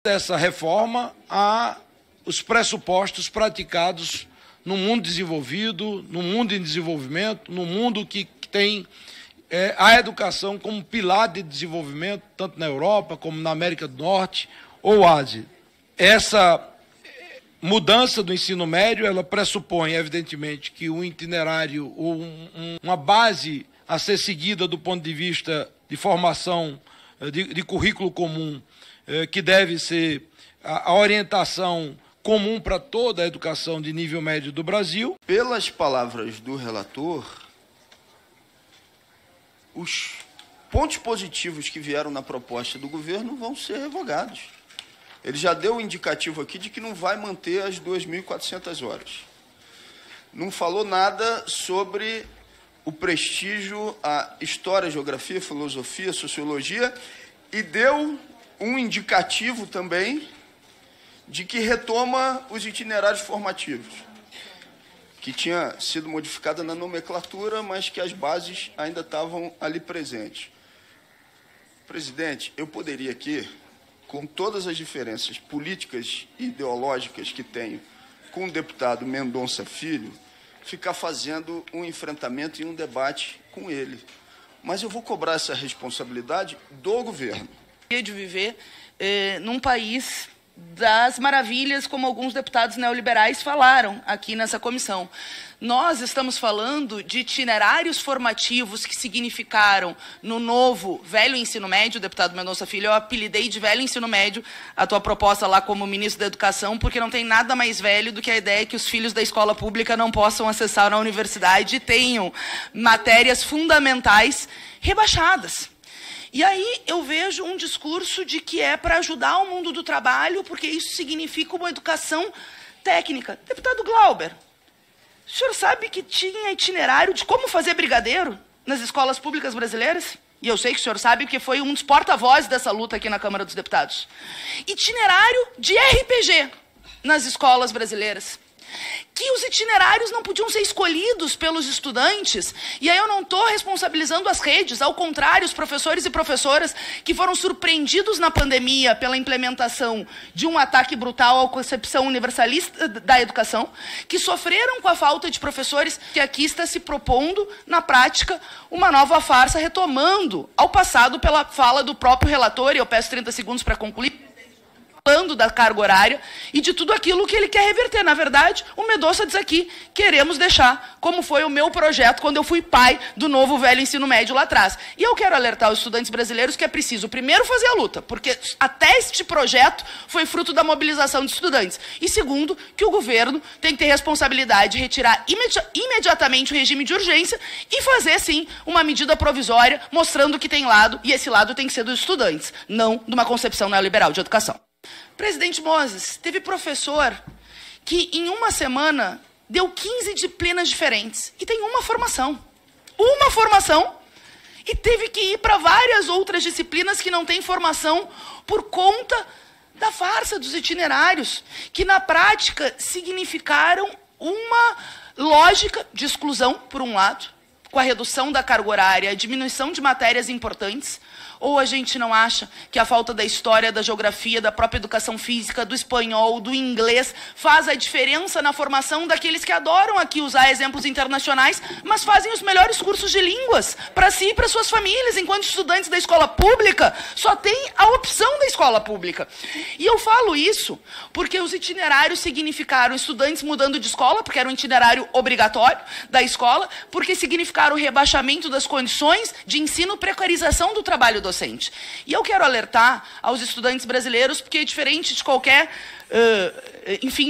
dessa reforma os pressupostos praticados no mundo desenvolvido, no mundo em desenvolvimento, no mundo que tem a educação como pilar de desenvolvimento, tanto na Europa como na América do Norte ou Ásia. Essa mudança do ensino médio, ela pressupõe, evidentemente, que um itinerário ou uma base a ser seguida do ponto de vista de formação de currículo comum, que deve ser a orientação comum para toda a educação de nível médio do Brasil. Pelas palavras do relator, os pontos positivos que vieram na proposta do governo vão ser revogados. Ele já deu um indicativo aqui de que não vai manter as 2.400 horas. Não falou nada sobre o prestígio à história, geografia, filosofia, sociologia e deu um indicativo também de que retoma os itinerários formativos, que tinha sido modificada na nomenclatura, mas que as bases ainda estavam ali presentes. Presidente, eu poderia aqui, com todas as diferenças políticas e ideológicas que tenho com o deputado Mendonça Filho, ficar fazendo um enfrentamento e um debate com ele. Mas eu vou cobrar essa responsabilidade do governo. De viver num país das maravilhas, como alguns deputados neoliberais falaram aqui nessa comissão. Nós estamos falando de itinerários formativos que significaram no novo velho ensino médio, deputado Mendonça Filho, eu apelidei de velho ensino médio a tua proposta lá como ministro da Educação, porque não tem nada mais velho do que a ideia que os filhos da escola pública não possam acessar na universidade e tenham matérias fundamentais rebaixadas. E aí eu vejo um discurso de que é para ajudar o mundo do trabalho, porque isso significa uma educação técnica. Deputado Glauber, o senhor sabe que tinha itinerário de como fazer brigadeiro nas escolas públicas brasileiras? E eu sei que o senhor sabe, porque foi um dos porta-vozes dessa luta aqui na Câmara dos Deputados. Itinerário de RPG nas escolas brasileiras. Que os itinerários não podiam ser escolhidos pelos estudantes, e aí eu não estou responsabilizando as redes, ao contrário, os professores e professoras que foram surpreendidos na pandemia pela implementação de um ataque brutal à concepção universalista da educação, que sofreram com a falta de professores, que aqui está se propondo, na prática, uma nova farsa, retomando ao passado pela fala do próprio relator, e eu peço 30 segundos para concluir, falando da carga horária e de tudo aquilo que ele quer reverter. Na verdade, o Mendonça diz aqui, queremos deixar como foi o meu projeto quando eu fui pai do novo velho ensino médio lá atrás. E eu quero alertar os estudantes brasileiros que é preciso, primeiro, fazer a luta, porque até este projeto foi fruto da mobilização de estudantes. E segundo, que o governo tem que ter responsabilidade de retirar imediatamente o regime de urgência e fazer, sim, uma medida provisória mostrando que tem lado, e esse lado tem que ser dos estudantes, não de uma concepção neoliberal de educação. Presidente Moses, teve professor que em uma semana deu 15 disciplinas diferentes e tem uma formação. Uma formação, e teve que ir para várias outras disciplinas que não têm formação por conta da farsa dos itinerários, que na prática significaram uma lógica de exclusão, por um lado, com a redução da carga horária, a diminuição de matérias importantes. Ou a gente não acha que a falta da história, da geografia, da própria educação física, do espanhol, do inglês, faz a diferença na formação daqueles que adoram aqui usar exemplos internacionais, mas fazem os melhores cursos de línguas para si e para suas famílias, enquanto estudantes da escola pública só têm a opção da escola pública. E eu falo isso porque os itinerários significaram estudantes mudando de escola, porque era um itinerário obrigatório da escola, porque significaram o rebaixamento das condições de ensino, precarização do trabalho docente. E eu quero alertar aos estudantes brasileiros, porque diferente de qualquer,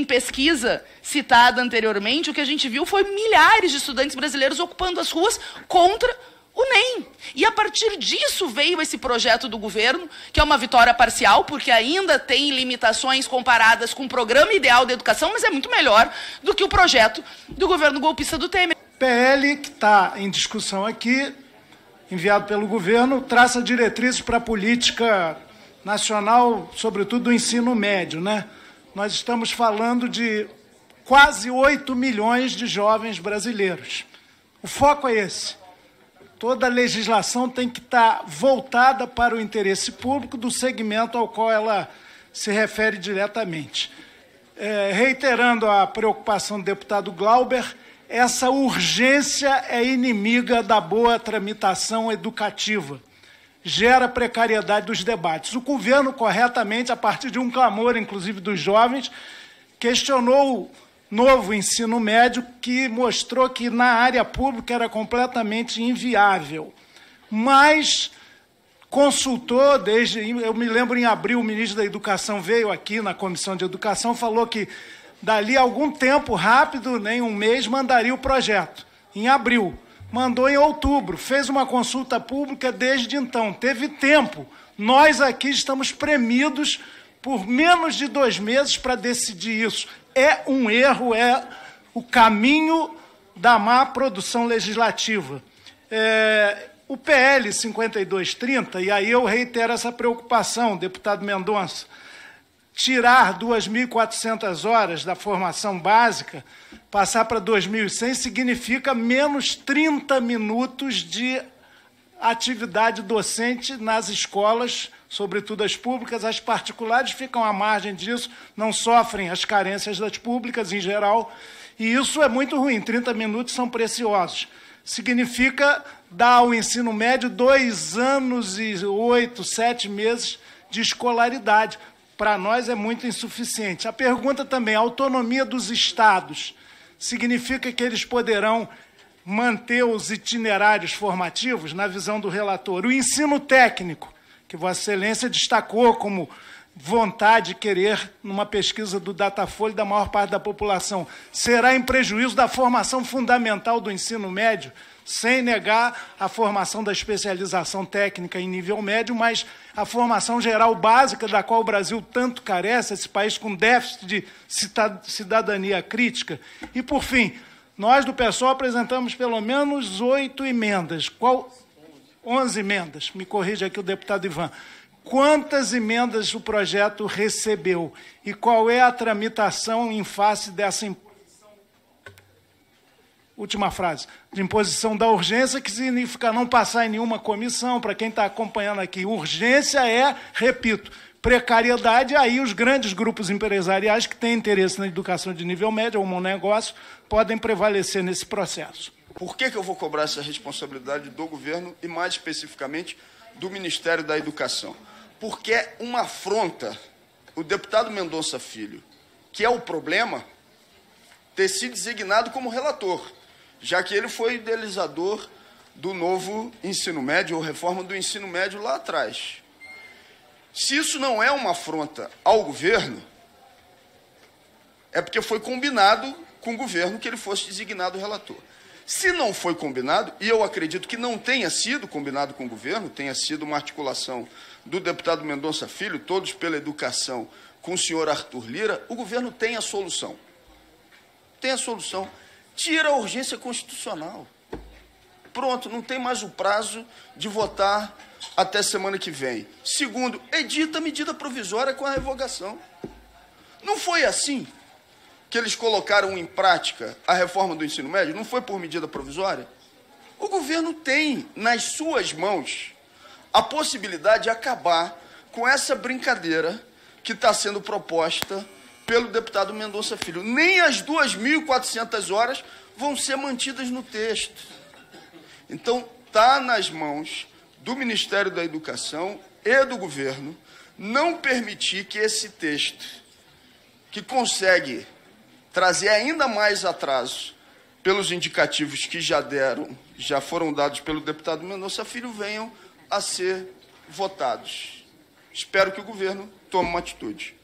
pesquisa citada anteriormente, o que a gente viu foi milhares de estudantes brasileiros ocupando as ruas contra o NEM. E a partir disso veio esse projeto do governo, que é uma vitória parcial, porque ainda tem limitações comparadas com o programa ideal da educação, mas é muito melhor do que o projeto do governo golpista do Temer. PL que está em discussão aqui, enviado pelo governo, traça diretrizes para a política nacional, sobretudo do ensino médio, né? Nós estamos falando de quase 8 milhões de jovens brasileiros. O foco é esse. Toda a legislação tem que estar voltada para o interesse público do segmento ao qual ela se refere diretamente. Reiterando a preocupação do deputado Glauber, essa urgência é inimiga da boa tramitação educativa. Gera precariedade dos debates. O governo, corretamente, a partir de um clamor, inclusive dos jovens, questionou o novo ensino médio, que mostrou que na área pública era completamente inviável. Mas consultou, eu me lembro, em abril, o ministro da Educação veio aqui na Comissão de Educação, falou que dali a algum tempo, rápido, nem um mês, mandaria o projeto. Em abril. Mandou em outubro, fez uma consulta pública desde então. Teve tempo. Nós aqui estamos premidos por menos de 2 meses para decidir isso. É um erro, é o caminho da má produção legislativa. O PL 5230, e aí eu reitero essa preocupação, deputado Mendonça, tirar 2.400 horas da formação básica, passar para 2.100, significa menos 30 minutos de atividade docente nas escolas, sobretudo as públicas. As particulares ficam à margem disso, não sofrem as carências das públicas em geral, e isso é muito ruim, 30 minutos são preciosos. Significa dar ao ensino médio 2 anos e 8, 7 meses de escolaridade. Para nós é muito insuficiente. A pergunta também, a autonomia dos estados significa que eles poderão manter os itinerários formativos, na visão do relator? O ensino técnico, que Vossa Excelência destacou como vontade de querer, numa pesquisa do Datafolha, da maior parte da população, será em prejuízo da formação fundamental do ensino médio, sem negar a formação da especialização técnica em nível médio, mas a formação geral básica, da qual o Brasil tanto carece, esse país com déficit de cidadania crítica. E, por fim, nós do PSOL apresentamos pelo menos 8 emendas. 11 emendas, me corrige aqui o deputado Ivan. Quantas emendas o projeto recebeu? E qual é a tramitação em face dessa imposição? Última frase. De imposição da urgência, que significa não passar em nenhuma comissão. Para quem está acompanhando aqui, urgência é, repito, precariedade. Aí os grandes grupos empresariais que têm interesse na educação de nível médio ou um negócio podem prevalecer nesse processo. Por que eu vou cobrar essa responsabilidade do governo e, mais especificamente, do Ministério da Educação? Porque é uma afronta o deputado Mendonça Filho, que é o problema, ter sido designado como relator, já que ele foi idealizador do novo ensino médio, ou reforma do ensino médio lá atrás. Se isso não é uma afronta ao governo, é porque foi combinado com o governo que ele fosse designado relator. Se não foi combinado, e eu acredito que não tenha sido combinado com o governo, tenha sido uma articulação do deputado Mendonça Filho, todos pela educação, com o senhor Arthur Lira, o governo tem a solução. Tem a solução. Tira a urgência constitucional. Pronto, não tem mais o prazo de votar até semana que vem. Segundo, edita a medida provisória com a revogação. Não foi assim que eles colocaram em prática a reforma do ensino médio? Não foi por medida provisória? O governo tem nas suas mãos a possibilidade de acabar com essa brincadeira que está sendo proposta pelo deputado Mendonça Filho. Nem as 2.400 horas vão ser mantidas no texto. Então, está nas mãos do Ministério da Educação e do governo não permitir que esse texto, que consegue trazer ainda mais atraso pelos indicativos que já foram dados pelo deputado Mendonça Filho, venham a ser votados. Espero que o governo tome uma atitude.